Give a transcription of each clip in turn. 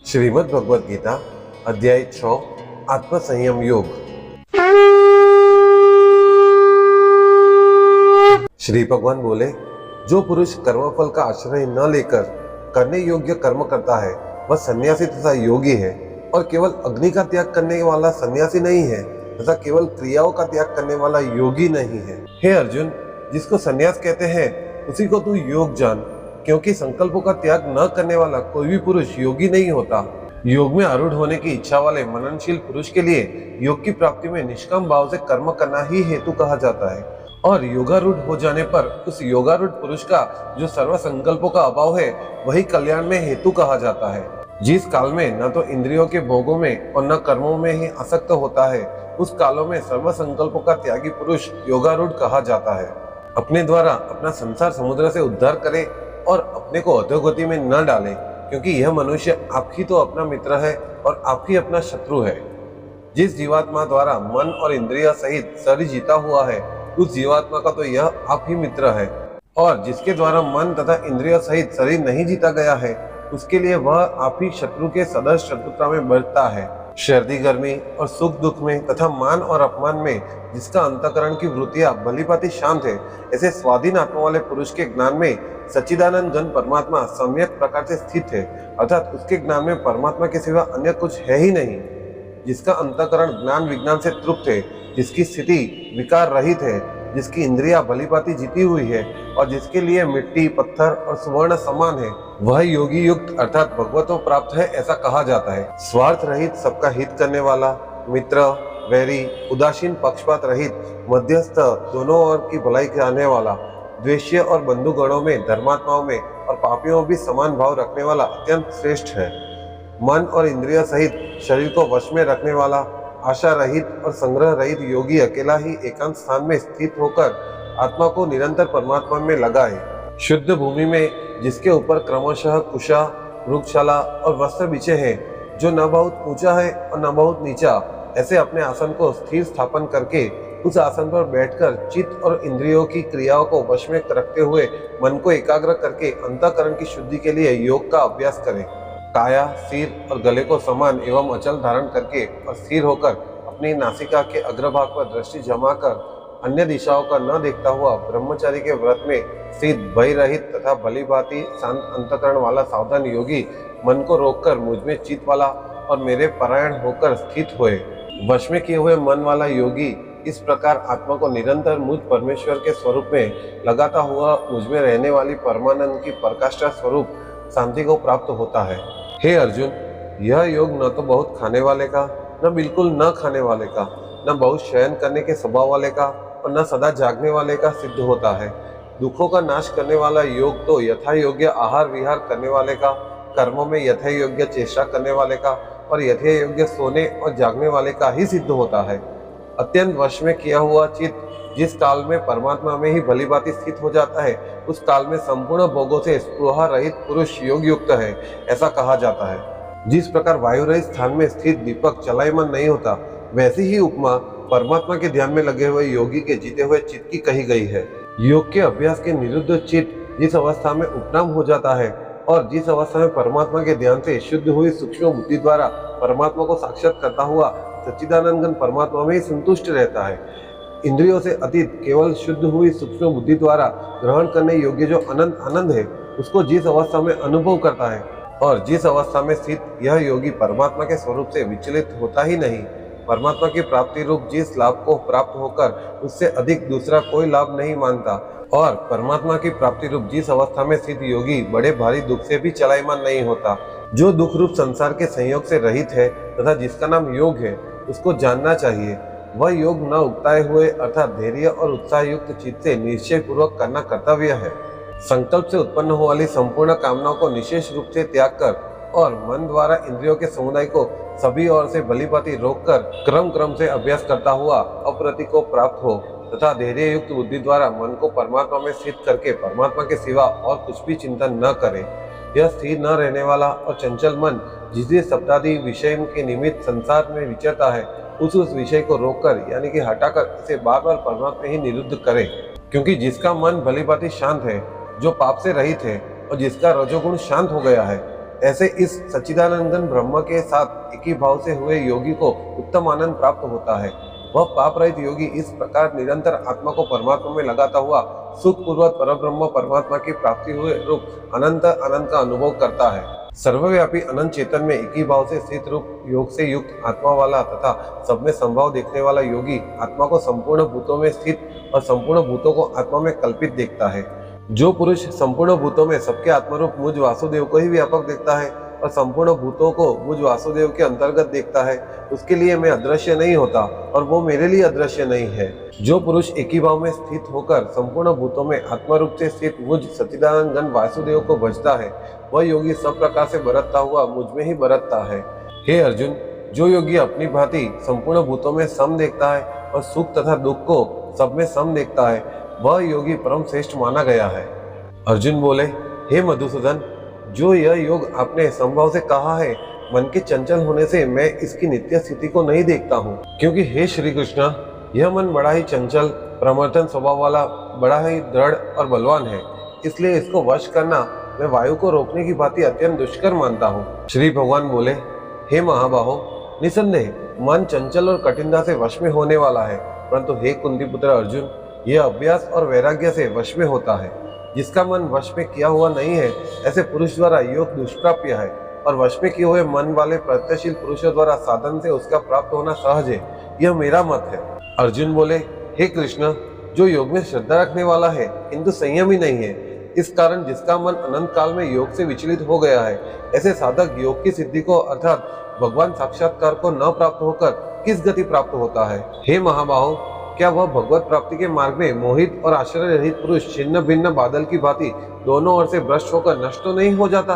श्रीमद् भगवद गीता अध्याय 6 आत्म संयम योग। श्री भगवान बोले, जो पुरुष कर्मफल का आश्रय न लेकर करने योग्य कर्म करता है वह सन्यासी तथा योगी है, और केवल अग्नि का त्याग करने वाला सन्यासी नहीं है तथा केवल क्रियाओं का त्याग करने वाला योगी नहीं है। हे अर्जुन, जिसको सन्यास कहते हैं उसी को तू योग जान, क्योंकि संकल्पों का त्याग न करने वाला कोई भी पुरुष योगी नहीं होता। योग में आरूढ़ होने की इच्छा वाले मननशील पुरुष के लिए योग की प्राप्ति में निष्काम भाव से कर्म करना ही हेतु कहा जाता है, और योगारूढ़ हो जाने पर उस योगारूढ़ पुरुष का जो सर्व संकल्पों का अभाव है वही कल्याण में हेतु कहा जाता है। जिस काल में न तो इंद्रियों के भोगों में और न कर्मों में ही आसक्त होता है, उस कालों में सर्व संकल्पों का त्यागी पुरुष योगारूढ़ कहा जाता है। अपने द्वारा अपना संसार समुद्र से उद्धार करे और अपने को अधोगति में न डाले, क्योंकि यह मनुष्य आप ही तो अपना मित्र है और आप ही अपना शत्रु है। जिस जीवात्मा द्वारा मन और इंद्रिय सहित शरीर जीता हुआ है, उस जीवात्मा का तो यह आप ही मित्र है, और जिसके द्वारा मन तथा इंद्रिय सहित शरीर नहीं जीता गया है, उसके लिए वह आप ही शत्रु के सदस्य शत्रुता में बढ़ता है। सर्दी गर्मी और सुख दुख में तथा मान और अपमान में जिसका अंतःकरण की वृत्तियां भलीभांति शांत है, ऐसे स्वाधीन आत्मा वाले पुरुष के ज्ञान में सच्चिदानंद घन परमात्मा सम्यक प्रकार से स्थित है, अर्थात उसके ज्ञान में परमात्मा के सिवा अन्य कुछ है ही नहीं। जिसका अंतःकरण ज्ञान विज्ञान से तृप्त है, जिसकी स्थिति विकार रहित है, जिसकी इंद्रियां भलीभांति जीती हुई है और जिसके लिए मिट्टी पत्थर और सुवर्ण समान है, वह योगी युक्त अर्थात भगवतों प्राप्त है, ऐसा कहा जाता है। स्वार्थ रहित, सबका हित करने वाला, मित्र वैरी, उदासीन पक्षपात रहित, मध्यस्थ, दोनों ओर की भलाई करने वाला, द्वेष्य और बंधुगणों में, धर्मात्माओं में और पापियों भी समान भाव रखने वाला अत्यंत श्रेष्ठ है। मन और इंद्रिय सहित शरीर को वश में रखने वाला, आशा रहित और संग्रह रहित योगी अकेला ही एकांत स्थान में स्थित होकर आत्मा को निरंतर परमात्मा में लगाए। शुद्ध भूमि में जिसके ऊपर क्रमशः कुशा, वृक्षशाला और वस्त्र बिछे हैं, जो न बहुत ऊंचा है और न बहुत नीचा, ऐसे अपने आसन को स्थिर स्थापन करके उस आसन पर बैठकर चित्त और इंद्रियों की क्रियाओं को वश में रखते हुए मन को एकाग्र करके अंतःकरण की शुद्धि के लिए योग का अभ्यास करें। काया, सिर और गले को समान एवं अचल धारण करके और स्थिर होकर अपनी नासिका के अग्रभाग पर दृष्टि जमाकर अन्य दिशाओं का न देखता हुआ ब्रह्मचारी के व्रत में स्थित, भय रहित तथा भलीभांति शांत अंतःकरण वाला सावधान योगी मन को रोककर मुझ में चित्त वाला और मेरे परायण होकर स्थित हुए। वश में किए हुए मन वाला योगी इस प्रकार आत्मा को निरंतर मुझ परमेश्वर के स्वरूप में लगाता हुआ मुझ में रहने वाली परमानंद की प्रकाष्ठा स्वरूप शांति को प्राप्त होता है। हे अर्जुन, यह योग न तो बहुत खाने वाले का, न बिल्कुल न खाने वाले का, न बहुत शयन करने के स्वभाव वाले का और न सदा जागने वाले का सिद्ध होता है। दुखों का नाश करने वाला योग तो यथा योग्य आहार विहार करने वाले का, कर्मों में यथा योग्य चेष्टा करने वाले का और यथा योग्य सोने और जागने वाले का ही सिद्ध होता है। अत्यंत वश में किया हुआ चित्त जिस काल में परमात्मा में ही भलीभांति स्थित हो जाता है, उस काल में संपूर्ण भोगों से स्पृहा रहित पुरुष योग युक्त है, ऐसा कहा जाता है। जिस प्रकार वायु रहित स्थान में स्थित दीपक चलायमान नहीं होता, वैसी ही उपमा परमात्मा के ध्यान में लगे हुए योगी के जीते हुए चित्त की कही गई है। योग के अभ्यास के निरुद्ध चित्त जिस अवस्था में उपनाम हो जाता है और जिस अवस्था में परमात्मा के ध्यान से शुद्ध हुई सूक्ष्म बुद्धि द्वारा परमात्मा को साक्षात करता हुआ सच्चिदानंद घन परमात्मा में ही संतुष्ट रहता है, इंद्रियों से अतीत केवल शुद्ध हुई सूक्ष्म बुद्धि द्वारा ग्रहण करने योग्य जो अनंत आनंद है, उसको जिस अवस्था में अनुभव करता है और जिस अवस्था में स्थित यह योगी परमात्मा के स्वरूप से विचलित होता ही नहीं, परमात्मा की प्राप्ति रूप जिस लाभ को प्राप्त होकर उससे अधिक दूसरा कोई लाभ नहीं मानता, और परमात्मा की प्राप्ति रूप जिस अवस्था में स्थित योगी बड़े भारी दुख से भी चलायमान नहीं होता, जो दुख रूप संसार के संयोग से रहित है तथा जिसका नाम योग है, उसको जानना चाहिए। वह योग न उगताए हुए अर्थात धैर्य और उत्साह युक्त चित्त से निश्चय पूर्वक करना कर्तव्य है। संकल्प से उत्पन्न हो वाली संपूर्ण कामनाओं को निशेष रूप से त्याग कर और मन द्वारा इंद्रियों के समुदाय को सभी ओर से भलीभांति रोककर क्रम क्रम से अभ्यास करता हुआ अप्रति को प्राप्त हो तथा धैर्य युक्त बुद्धि द्वारा मन को परमात्मा में स्थित करके परमात्मा के सिवा और कुछ भी चिंतन न करे। यह स्थिर न रहने वाला और चंचल मन जिस शब्दादि विषय के निमित्त संसार में विचरता है, उस विषय को रोककर यानी कि हटाकर इसे बार बार परमात्मा ही निरुद्ध करे। क्योंकि जिसका मन भलीभांति शांत है, जो पाप से रहित है और जिसका रजोगुण शांत हो गया है, ऐसे इस सच्चिदानंदन ब्रह्म के साथ एक ही भाव से हुए योगी को उत्तम आनंद प्राप्त होता है। वह पाप रहित योगी इस प्रकार निरंतर आत्मा को परमात्मा में लगाता हुआ सुख पूर्वक परब्रह्म परमात्मा की प्राप्ति हुए रूप अनंत आनंद का अनुभव करता है। सर्वव्यापी अनंत चेतन में एक ही भाव से स्थित रूप योग से युक्त आत्मा वाला तथा सब में संभाव देखने वाला योगी आत्मा को संपूर्ण भूतों में स्थित और संपूर्ण भूतों को आत्मा में कल्पित देखता है। जो पुरुष संपूर्ण भूतों में सबके आत्मरूप मुझ वासुदेव को ही व्यापक देखता है और संपूर्ण भूतों को मुझ वासुदेव के अंतर्गत देखता है, उसके लिए मैं अदृश्य नहीं होता और वो मेरे लिए अदृश्य नहीं है। जो पुरुष एक ही भाव में स्थित होकर संपूर्ण भूतों में आत्मा रूप से स्थित मुझ सच्चिदानंद घन वासुदेव को भजता है, वह योगी सब प्रकार से बरतता हुआ मुझ में ही बरतता है। हे अर्जुन, जो योगी अपनी भांति संपूर्ण भूतों में सम देखता है और सुख तथा दुख को सब में सम देखता है, वह योगी परम श्रेष्ठ माना गया है। अर्जुन बोले, हे मधुसूदन, जो यह योग आपने संभव से कहा है, मन के चंचल होने से मैं इसकी नित्य स्थिति को नहीं देखता हूँ, क्योंकि हे श्री कृष्ण, यह मन बड़ा ही चंचल प्रमर्दन स्वभाव वाला, बड़ा ही दृढ़ और बलवान है, इसलिए इसको वश करना मैं वायु को रोकने की भांति अत्यंत दुष्कर मानता हूँ। श्री भगवान बोले, हे महाबाहो, निसंदेह मन चंचल और कठिनता से वश में होने वाला है, परंतु हे कुंती पुत्र अर्जुन, यह अभ्यास और वैराग्य से वश में होता है। जिसका मन वश में किया हुआ नहीं है, ऐसे पुरुष द्वारा योग दुष्प्राप्य है, और वश में किए हुए मन वाले प्रत्यक्षशील पुरुषों द्वारा साधन से उसका प्राप्त होना सहज है। यह मेरा मत है। अर्जुन बोले, हे कृष्ण, जो योग में श्रद्धा रखने वाला है किंतु संयमी नहीं है, इस कारण जिसका मन अनंत काल में योग से विचलित हो गया है, ऐसे साधक योग की सिद्धि को अर्थात भगवान साक्षात्कार को न प्राप्त होकर किस गति प्राप्त होता है? हे महाबाहो, क्या वह भगवत प्राप्ति के मार्ग में मोहित और आश्रय रहित पुरुष छिन्न भिन्न बादल की भांति दोनों ओर से भ्रष्ट होकर नष्ट तो नहीं हो जाता?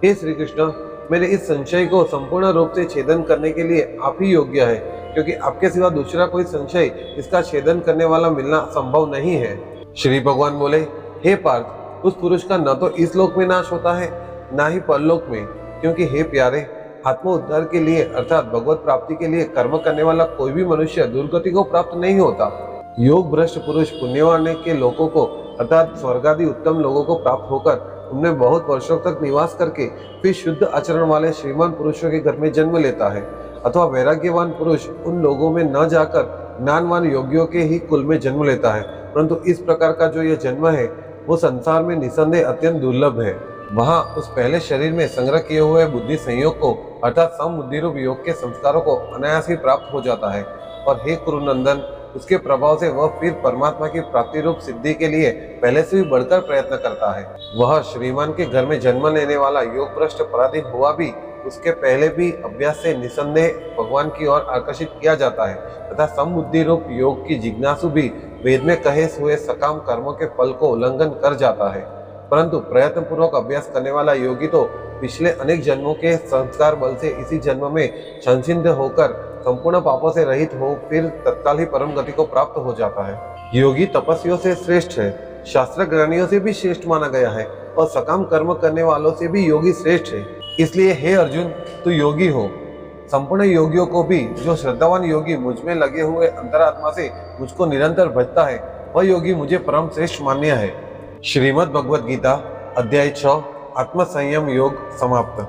हे श्री कृष्ण, मेरे इस संशय को संपूर्ण रूप से छेदन करने के लिए आप ही योग्य है, क्योंकि आपके सिवा दूसरा कोई संशय इसका छेदन करने वाला मिलना संभव नहीं है। श्री भगवान बोले, हे पार्थ, उस पुरुष का न तो इस लोक में नाश होता है न ही परलोक में, क्योंकि हे प्यारे, आत्म उद्धार के लिए अर्थात भगवत प्राप्ति के लिए कर्म करने वाला कोई भी मनुष्य दुर्गति को प्राप्त नहीं होता। योग भ्रष्ट पुरुष पुण्यवान के लोगों को अर्थात स्वर्ग आदि उत्तम लोगों को प्राप्त होकर उनमें बहुत वर्षों तक निवास करके फिर शुद्ध आचरण वाले श्रीमान पुरुषों के घर में जन्म लेता है, अथवा वैराग्यवान पुरुष उन लोगों में न जाकर ज्ञानवान योगियों के ही कुल में जन्म लेता है। परंतु इस प्रकार का जो यह जन्म है वो संसार में निसंदेह अत्यंत दुर्लभ है। वहाँ उस पहले शरीर में संग्रह किए हुए बुद्धि संयोग को अर्थात समबुद्धि रूप योग के संस्कारों को अनायास ही प्राप्त हो जाता है, और हे कुरुनंदन, उसके प्रभाव से वह फिर परमात्मा की प्राप्ति रूप सिद्धि के लिए पहले से भी बढ़कर प्रयत्न करता है। वह श्रीमान के घर में जन्म लेने वाला योग भ्रष्ट पराधीन हुआ भी उसके पहले भी अभ्यास से निसंदेह भगवान की ओर आकर्षित किया जाता है, तथा समबुद्धि रूप योग की जिज्ञासु भी वेद में कहे हुए सकाम कर्मों के फल को उल्लंघन कर जाता है। परंतु प्रयत्न पूर्वक अभ्यास करने वाला योगी तो पिछले अनेक जन्मों के संस्कार बल से इसी जन्म में संसिद्ध होकर संपूर्ण पापों से रहित हो फिर तत्काल ही परम गति को प्राप्त हो जाता है। योगी तपस्वियों से श्रेष्ठ है, शास्त्र ज्ञानियों से भी श्रेष्ठ माना गया है, और सकाम कर्म करने वालों से भी योगी श्रेष्ठ है। इसलिए हे अर्जुन, तू योगी हो। संपूर्ण योगियों को भी जो श्रद्धावान योगी मुझ में लगे हुए अंतरात्मा से मुझको निरंतर भजता है, वह योगी मुझे परम श्रेष्ठ मान्य है। श्रीमद् भगवद गीता अध्याय 6 आत्म संयम योग समाप्त।